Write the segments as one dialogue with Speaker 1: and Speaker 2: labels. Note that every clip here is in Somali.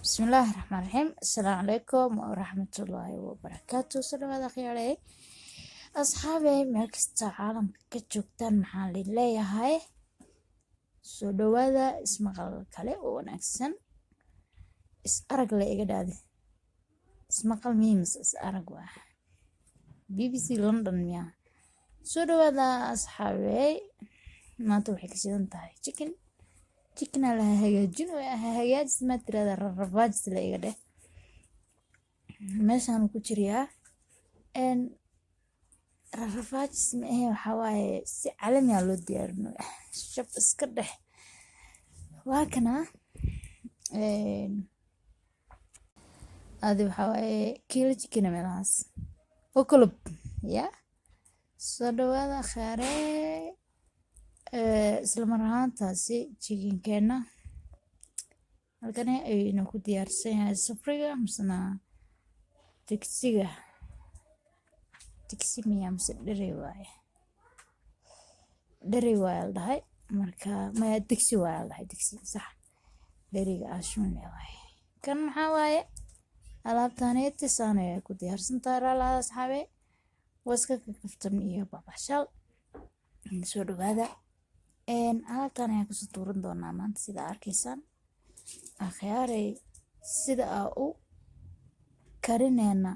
Speaker 1: بسم الله الرحمن الرحيم. السلام عليكم ورحمة الله وبركاته. سلام خيالي أصحابي ملكستا عالم كجوكتان محل لي هاي سودوادا اسم كالي ونكسن اس أرق لي إيقادي اسم قال ميمس اس أرق واحد BBC لندن مياه سودوادا أصحابي ما توحي كسيدان تاي chicken ala hagaajin oo hagaajis ma tirada rarrafaajis la iga dheh meeshaan ku jiriyaa rarrafaajis ma ahe waxa waaye si calami ah loo diyaarino shab iska dhex waa kana adi waxa waaye kiilo chicken meelahaas oo kulub ya soo dhawaada khaaree isla mar ahaantaasi chickenkeena halkani ayaynu ku diyaarsan yahay sufriga misna digsi miya mise dheri waaye la dhahay marka maya digsi waaye la dhahay digsi sax dheriga ashun waaye kan maxaa waaye alaabtaneeti saanay ku diyaarsan tahay laada asxaabe waska ka kaftan iyo babashal soo dhawaada alaabtaan ayaan kusoo tuuran doonaa maanta sida arkaysaan akhyaaray sida u karineyna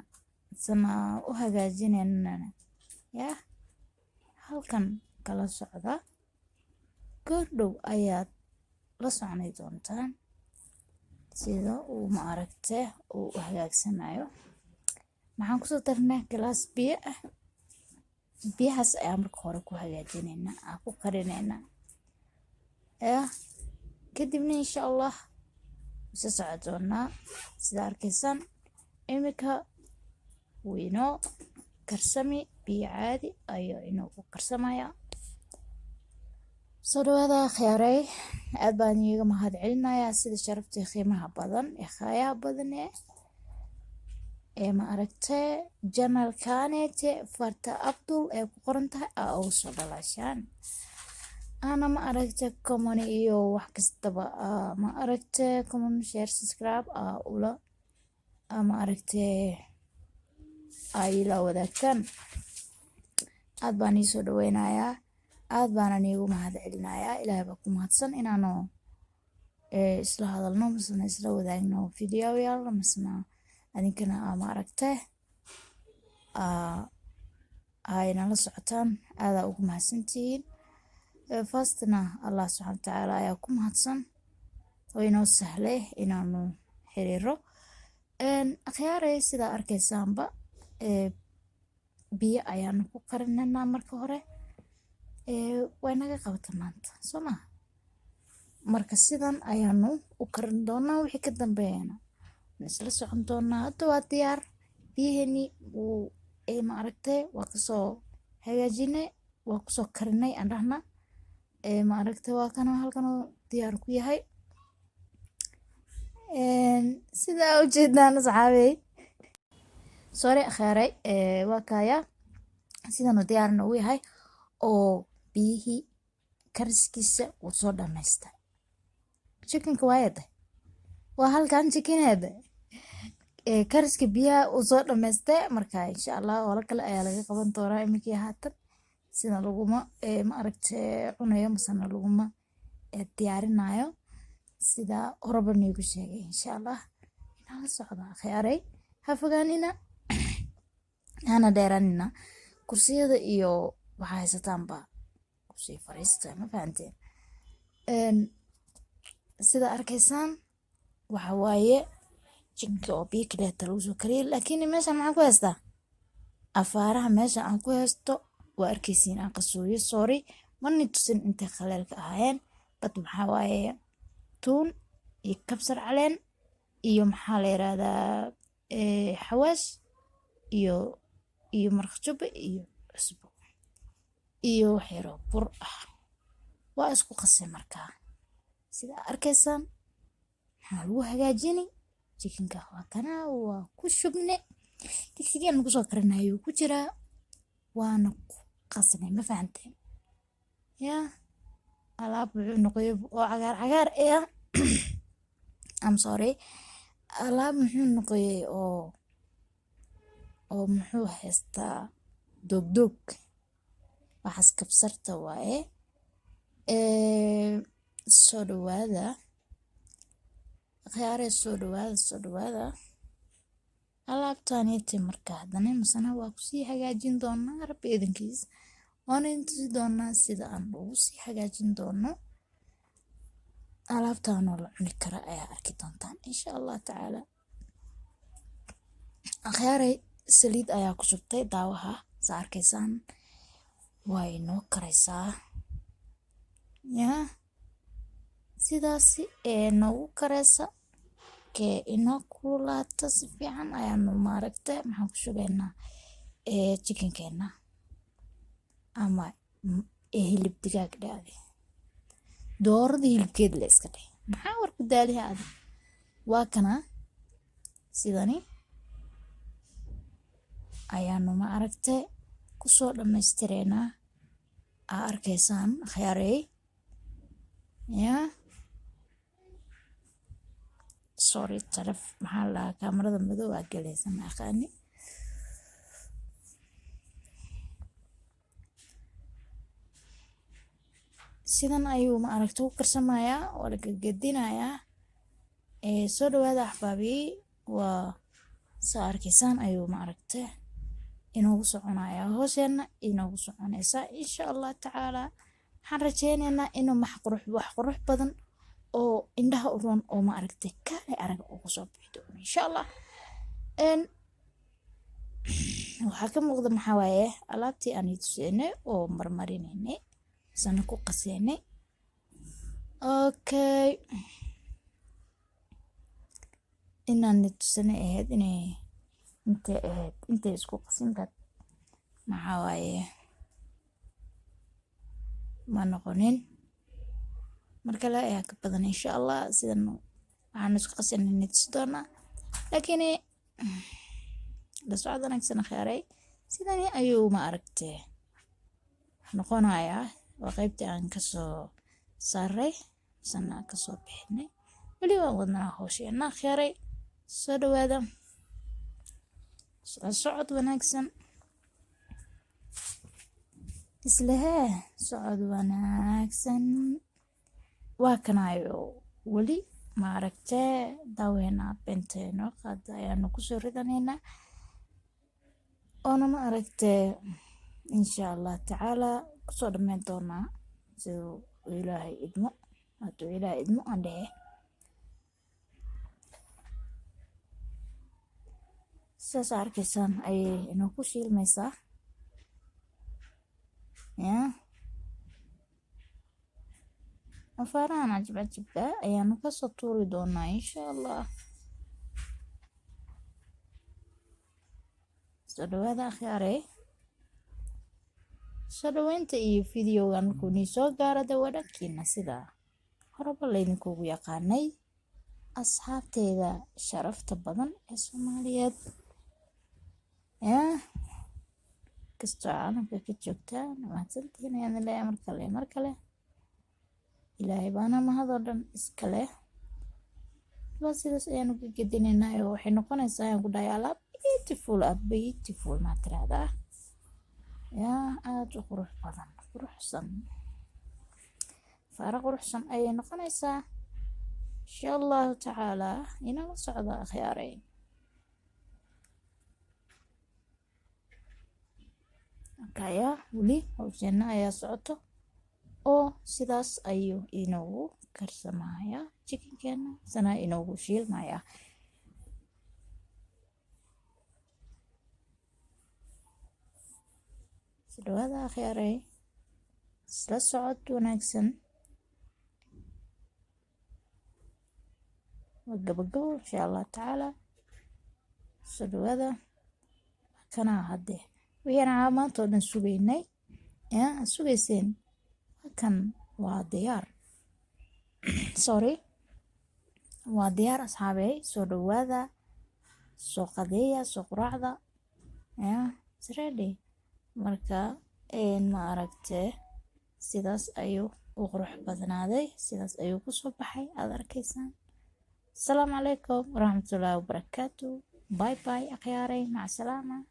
Speaker 1: sana u hagaajineyna ya halkan kala socda goordhow ayaad la soconay doontaan sida uu ma aragtay uu u hagaagsanayo maxaan kusoo darnay galaas biyo ah biyahaas ayaan marka hore ku hagaajineyna ku karineyna kadibna insha allah isa socdoonaa sida arkaysaan imika wiino karsami biyo caadi ayaa inoo ku karsamaya soo dhawaada khiyaaray aad baan iiga mahad celinayaa sida sharaftii qiimaha badan ee khaayaha badan ee ma aragtay janalkaanete farta abdul ee ku qoran tahay ugu soo dhalashaan ana ma aragtay common iyo wax kastaba ma aragtay common share subscribe ula ma aragtay ay la wadaagtaan aad baan soo dhaweynayaa aad baan iigu mahad celinayaa ilaahay baa ku mahadsan inaanu isla hadalno misna isla wadaagno fiidiyoyaal misna adinkana ma aragtay ayna la socotaan aad ugu mahadsantihiin fastna allah subhanahu wa ta'ala ayaa ku mahadsan oo inoo sahlay inaanu xiriiro akhyaaray sida arkaysaanba biyo ayaanu ku karinaynaa marka hore way naga qabata maanta soo ma marka sidan ayaanu u karin doonaa wixii ka dambeeyana isla socon doonaa hadda waa diyaar biyaheeni ma aragtay waa kasoo hagaajinay waa kusoo karinay aan dhahna ma aragtay waa kana halkan diyaar ku yahay sida u jeedaan asxaabey sorry khaaray waa kaya sidan diyaarna u yahay oo biyihii kariskiisa uu soo dhameystay chickenka waayada waa halkan chickenheeda kariska biyaha uu soo dhameystay marka insha allah wala kale ayaa laga qaban doonaa imikii haatan sida laguma ma aragtay cunayo masana laguma diyaarinayo sida horaba niigu sheegay insha allah inala socda khiyaaray ha fogaanina hana dheeraanina kursiyada iyo waxaa haysataanba kusii fariista ma fahanteen sida arkaysaan waxa waaye chickenka oo biyo kaleeta lagu soo kariyay laakiin meeshaan maxaan ku haystaa afaaraha meesha aan ku haysto waa arkaysiin aan qasooyo sorry mani tusin intay khaleelka ahaayeen bad maxaa waaye tuun iyo kabsar caleen iyo maxaa la yiraahdaa xawaash iyo maraq jubbe iyo cusbo iyo waxyaro bur waa isku qasay markaa sida arkaysaan maxaa lagu hagaajini chickenka waa kana waa ku shubne digsigeena kusoo karinayo ku jiraa waana ku qasnay ma fahanteen ya alaab wuxuu noqday oo cagaar I'm sorry alaab muxuu noqoyay oo muxuu haystaa dogdog waxaas kabsarta waaye. Soo dhawaada khiyaare, soo dhawaada alaabtaaniti marka haddana masana waa kusii hagaajin doonaa rabbi idinkiis, waana intusi doonaa sida aan ugu sii hagaajin doono alaabtaanoo la cuni kara ayaa arki doontaan insha allah tacaala. Khiyaare saliid ayaa ku shubtay daawaha saa arkaysaan waa inoo karaysaa yaa sidaasi noogu karaysa kee inoo kululaata si fiican ayaanu maaragtay maxaan ku shubaynaa chickenkeena ama hilib digaag dhacde doorada hilibkeed la iska dheh maxaa warku daaliha aad waa kana sidani ayaanu maaragtay kusoo dhammaystireynaa aa arkaysaan khiyaarey yaa sorry taraf maxaa la kaamarada madow aa galaysa ma aqaani. Sidan ayuu maaragtay u karsamayaa oo la gadinayaa. Soo dhawaada axbaabi waa saa arkaysaan ayuu maaragtay inoogu soconayaa hoosheenna inoogu soconaysa insha allah tacaala. Waxaan rajaynaynaa inuu wax qurux badan oo indhaha u roon oo maaragtay kaale arag ugu soo bixi doono insha allah. Waxaa ka muuqda maxaa waaye alaabtii aan tusaynay oo marmarinaynay sana ku qasaynay. Okay, inaan tusanay ahayd intay isku qasintaad maxaa waaye ma noqonin markale ayaa ka badan insha allah. Sidan waxaan isku qasanay tusi doonaa laakiin la socod wanaagsan khiyaaray sidani ayuu maaragtay noqonayaa. waa qaybtii aan kasoo saaray sana kasoo bixinay weli waan wadnaa hawsheena khiyaaray. soo dhawaada socod wanaagsan islehee socod wanaagsan waa kanayo weli maaragtay daaweena benteeno qaada ayaanu kusoo ridanaynaa oona maaragtay insha allah tacaala kusoo dhammayn doonaa siduu ilaahay idmo hadduu ilaahay idmo aan dhehe. sidaas arkaysaan ayay inoo ku shiilmaysaa yaa afaarahan cajibcajibka ayaanu kasoo tuuri doonaa insha allah. soo dhawaada akhyaarey soo dhawaynta iyo videogan markuu nii soo gaaro dawadhankiina sida horeba laydinkugu yaqaanay asxaabteeda sharafta badan ee Soomaaliyeed yaa kastoo caalamka ka joogtaan mahadsantihiin ayaan leeyahay mar kale ilaahay baana mahadoo dhan iska leh. waa sidaas ayaanu ka gedinaynaa oo waxay noqonaysaa ayaan ku dhahay alaab beautiful maa tiraahdaa yaa aad u qurux badan quruxsan faara quruxsan ayay noqonaysaa insha allahu tacaala. inala socda akhyaaray kaya weli hawsheena ayaa socoto oo sidaas ayuu inoogu karsamaya chickenkeena sana inoogu shiilmaya. soo dhawaada akhyaaray isla socod wanaagsan waa gabagabo insha allah tacaala. soo dhawaada kana hadde wixii maanta oo dhan sugaynay sugayseen kan waa diyaar sorry waa diyaar asxaabey. soo dhawaada soo qadeeya soo quraacda it's ready marka ma aragtay sidaas ayuu u qurux badnaaday sidaas ayuu kusoo baxay aad arkaysaan السلام عليكم ورحمة الله وبركاته. باي باي أخياري، مع السلامة.